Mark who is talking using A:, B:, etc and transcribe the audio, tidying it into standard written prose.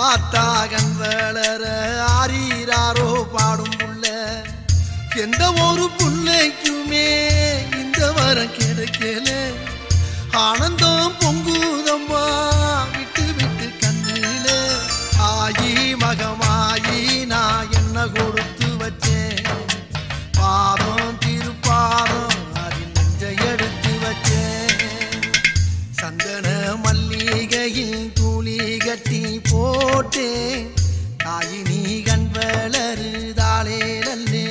A: ஆத்தாகன் வளர ஆரீராரோ பாடும் புள்ள எந்த ஒரு புள்ளைக்குமே இந்த வரம் கிடைக்கல ஆனந்தம் பொங்குதம்மா விட்டு விட்டு கண்ணில ஆயி மகமாயி நான் என்ன கொடுத்து வச்சேன் பாதம் திருப்பாதம் அதில் நெஞ்சை எடுத்து வச்சேன் சந்தன மல்லிகையில் தூளி கட்டி போட்டேன் தாயினி கண் வளருதாளே நல்லே